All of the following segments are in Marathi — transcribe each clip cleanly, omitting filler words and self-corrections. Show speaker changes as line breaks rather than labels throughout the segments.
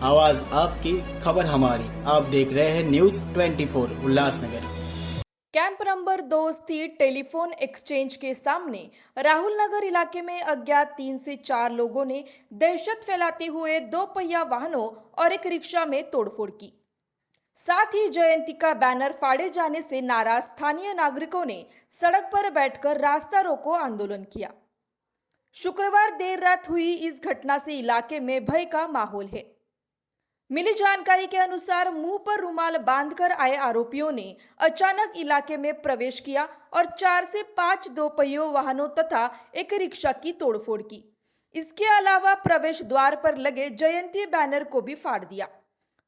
आवाज आपकी, खबर हमारी। आप देख रहे हैं न्यूज 24 उल्लासनगर।
कैंप नंबर 2 स्थित टेलीफोन एक्सचेंज के सामने राहुल नगर इलाके में अज्ञात 3 से 4 लोगों ने दहशत फैलाते हुए 2 पहिया वाहनों और एक रिक्शा में तोड़फोड़ की। साथ ही जयंती का बैनर फाड़े जाने से नाराज स्थानीय नागरिकों ने सड़क पर बैठकर रास्ता रोको आंदोलन किया। शुक्रवार देर रात हुई इस घटना से इलाके में भय का माहौल है। मिली जानकारी के अनुसार मुंह पर रुमाल बांधकर आए आरोपियों ने अचानक इलाके में प्रवेश किया और 4 से 5 दोपहियों वाहनों तथा एक रिक्शा की तोड़फोड़ की। इसके अलावा प्रवेश द्वार पर लगे जयंती बैनर को भी फाड़ दिया।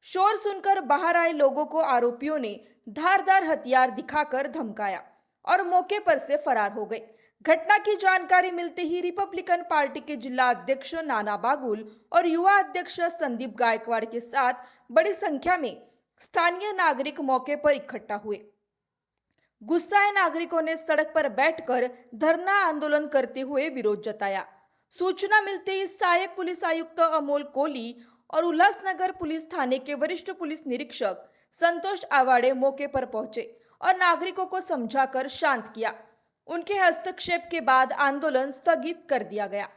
शोर सुनकर बाहर आए लोगों को आरोपियों ने धारदार हथियार दिखाकर धमकाया और मौके पर से फरार हो गए। घटना की जानकारी मिलते ही रिपब्लिकन पार्टी के जिला अध्यक्ष नाना बागुल और युवा अध्यक्ष संदीप गायकवाड़ के साथ बड़ी संख्या में स्थानीय नागरिक मौके पर इकट्ठा हुए। गुस्साए नागरिकों ने सड़क पर बैठकर धरना आंदोलन करते हुए विरोध जताया। सूचना मिलते ही सहायक पुलिस आयुक्त अमोल कोहली और उल्लासनगर पुलिस थाने के वरिष्ठ पुलिस निरीक्षक संतोष आवाड़े मौके पर पहुंचे और नागरिकों को समझाकर शांत किया। उनके हस्तक्षेप के बाद आंदोलन स्थगित कर दिया गया।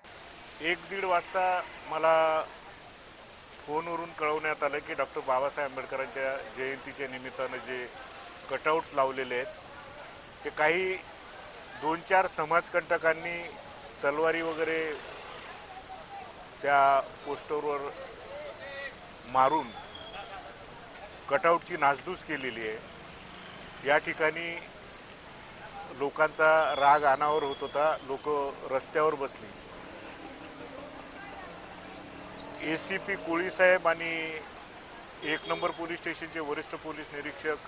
1-1.5 वाजता मला फोनवरून कळवण्यात आलं की डॉक्टर बाबासाहेब आंबेडकरांच्या जयंतीच्या निमित्तानं जे कटआउट्स लावलेले आहेत ते काही 2-4 समाजकंटकांनी तलवारी वगैरे त्या पोस्टरवर मारून कटआउटची नासधूस केलेली आहे। या ठिकाणी लोकांचा राग अनावर होत होता। लोक रस्त्यावर बसली। एसीपी कोळी साहेब आणि 1 नंबर पोलीस स्टेशनचे वरिष्ठ पोलीस निरीक्षक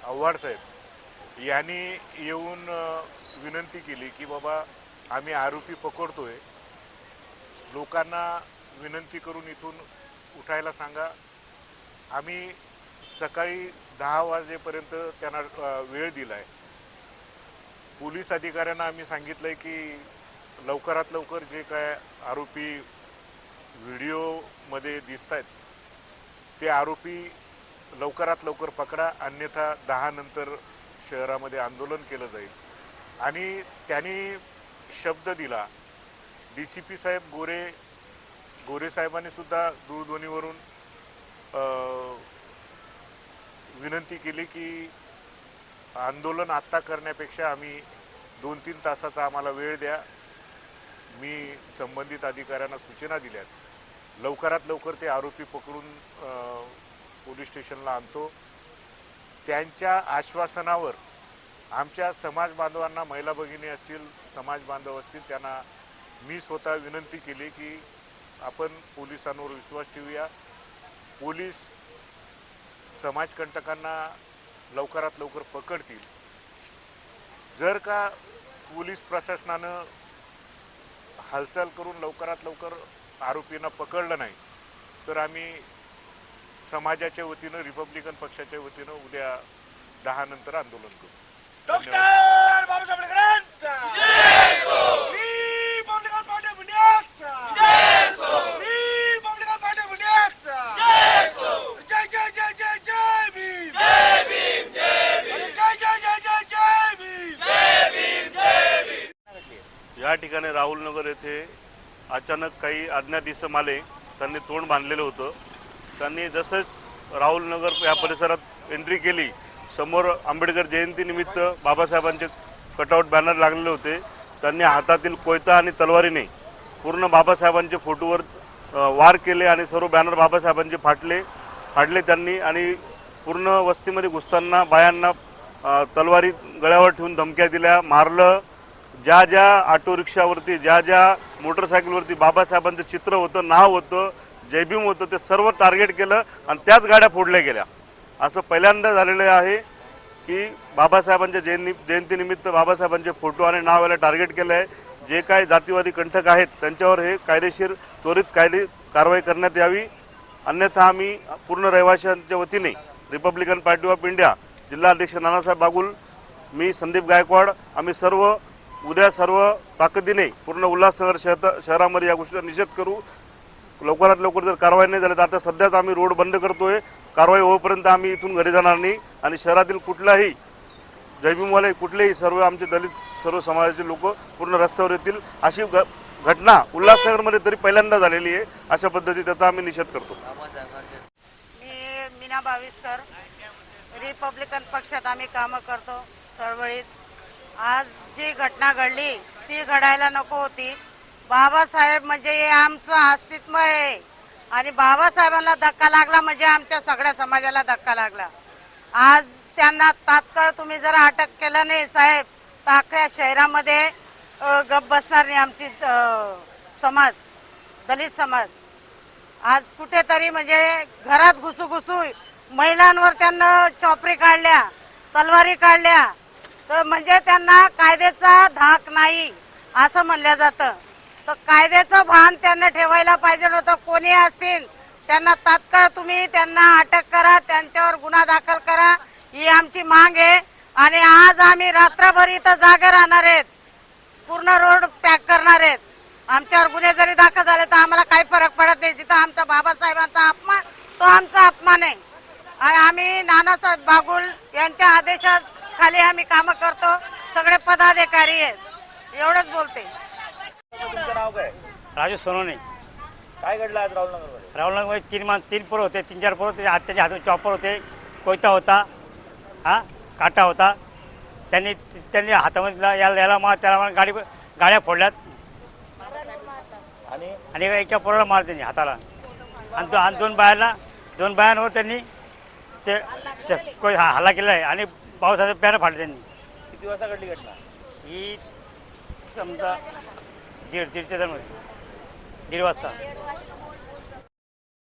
आव्हाड साहेब यांनी येऊन विनंती केली की बाबा आम्ही आरोपी पकडतोय, लोकांना विनंती करून इथून उठायला सांगा। आम्ही सकाळी 10 वाजेपर्यंत त्यांना वेळ दिलाय। पोलीस अधिकाऱ्यांना आम्ही सांगितलंय की लवकरात लवकर जे काय आरोपी व्हिडिओमध्ये दिसतायत ते आरोपी लवकरात लवकर पकडा, अन्यथा 10 नंतर शहरामध्ये आंदोलन केलं जाईल। आणि त्यांनी शब्द दिला। डीसीपी साहेब गोरे साहेबांनी सुद्धा दूरध्वनीवरून विनंती केली की आंदोलन आत्ता करण्यापेक्षा आम्ही 2-3 तासाचा आम्हाला वेळ द्या। मी संबंधित अधिकाऱ्यांना सूचना दिल्यात, लवकरात लवकर ते आरोपी पकडून पोलीस स्टेशनला आणतो। त्यांच्या आश्वासनावर आमच्या समाज बांधवांना, महिला भगिनी असतील, समाज बांधव असतील, त्यांना मी स्वतः विनंती केली की आपण पोलिसांवर विश्वास ठेवूया। पोलीस समाजकंटकांना लवकरात लवकर पकडतील। जर का पोलीस प्रशासनानं हालचाल करून लवकरात लवकर आरोपींना पकडलं नाही तर आम्ही समाजाच्या वतीनं, रिपब्लिकन पक्षाच्या वतीनं उद्या 10 नंतर आंदोलन करू।
डॉक्टर बाबासाहेब आंबेडकरांचा जय हो। रिपब्लिकन पार्टी ऑफ इंडियाचा जय हो। रिपब्लिकन पार्टी ऑफ इंडियाचा जय हो। जय जय जय जय जय भीम, जय भीम, जय भीम, जय जय जय जय जय भीम, जय भीम, जय भीम।
या ठिकाणी राहुल नगर येथे अचानक काही अज्ञात इसम आले। त्यांनी तोंड बांधलेलं होतं। त्यांनी जसंच राहुल नगर या परिसरात एंट्री केली, समोर आंबेडकर जयंती निमित्त बाबासाहेबांचे कटआउट बॅनर लागलेले होते। त्यांनी हातातील कोयता आणि तलवारीने पूर्ण बाबासाहेबांच्या फोटोवर वार केले आणि सर्व बॅनर बाबासाहेबांचे फाडले त्यांनी। आणि पूर्ण वस्तीमध्ये घुसताना बायांना तलवारी गळ्यावर ठेवून धमक्या दिल्या, मारलं। ज्या ज्या ऑटो रिक्षावरती, ज्या ज्या मोटरसायकलवरती बाबासाहेबांचं चित्र होतं, नाव होतं, जयभीम होतं, ते सर्व टार्गेट केलं आणि त्याच गाड्या फोडल्या गेल्या। असं पहिल्यांदा झालेलं आहे की बाबासाहेबांच्या जयंतीनिमित्त बाबासाहेबांचे फोटो आणि नाव याला टार्गेट केलं आहे। जे काही जातीवादी कंटक आहेत त्यांच्यावर हे कायदेशीर त्वरित कारवाई करण्यात यावी, अन्यथा आम्ही पूर्ण रहिवाशांच्या वतीने रिपब्लिकन पार्टी ऑफ इंडिया, जिल्हा अध्यक्ष नानासाहेब बागुल, मी संदीप गायकवाड, आम्ही सर्व उद्या सर्व ताकदीने पूर्ण उल्हासनगर शहरामध्ये या गोष्टीचा निषेध करू। लवकरात लवकर जर कारवाई नाही झाली तर आता सध्याच आम्ही रोड बंद करतोय. कारवाई होईपर्यंत आम्ही इथून घरी जाणार नाही आणि शहरातील कुठलाही जयभीमवाले कुठलेही सर्व आमचे दलित सर्व समाजाचे लोक पूर्ण रस्त्यावर येतील अशी घटना उल्हासनगरमध्ये तरी पहिल्यांदा झालेली आहे. अशा पद्धती त्याचा आम्ही निषेध करतो.
मी मीना भाविस्कर, रिपब्लिकन पक्षात आम्ही कामं करतो चळवळीत. आज जी घटना घडली ती घडायला नको होती. बाबासाहेब म्हणजे हे आमचं अस्तित्व आहे आणि बाबासाहेबांना धक्का लागला म्हणजे आमच्या सगळ्या समाजाला धक्का लागला. आज त्यांना तात्काळ तुम्ही जर अटक केलं नाही साहेब तर अख्ख्या शहरामध्ये गप बसणार नाही आमची समाज, दलित समाज. आज कुठेतरी म्हणजे घरात घुसू महिलांवर त्यांना चॉपरी काढल्या, तलवारी काढल्या, तर म्हणजे त्यांना कायद्याचा धाक नाही असं म्हणलं जातं. तर कायद्याचं भान त्यांना ठेवायला पाहिजे होतं. कोणी असतील त्यांना तात्काळ तुम्ही त्यांना अटक करा, त्यांच्यावर गुन्हा दाखल करा, ही आमची मांग आहे. आणि आज आम्ही रात्रभर इथं जागे राहणार आहेत, पूर्ण रोड पॅक करणार आहेत. आमच्यावर गुन्हे जरी दाखल झाले तर आम्हाला काही फरक पडत नाही. जिथं आमचा बाबासाहेबांचा अपमान तो आमचा अपमान आहे आणि आम्ही नानासाहेब बागुल यांच्या आदेशाखाली आम्ही कामं करतो. सगळे पदाधिकारी आहेत. एवढंच बोलते.
राजू सोनवणे.
काय घडलं आज राहुलनगरमध्ये?
राहुलनगरमध्ये तीन पोरं होते, 3-4 पोरं होते. त्याच्या हातात चॉपर होते, कोयता होता, काटा होता. त्यांनी हातामध्ये याला मार, त्याला मार, गाड्या फोडल्यात आणि एका पोराला मार त्यांनी हाताला आणि दोन बायांवर त्यांनी ते हल्ला केला आहे आणि पावसाचं पॅन फाडलं त्यांनी.
किती वाजता घडली घटना?
ही समजा 1:30 वाजता.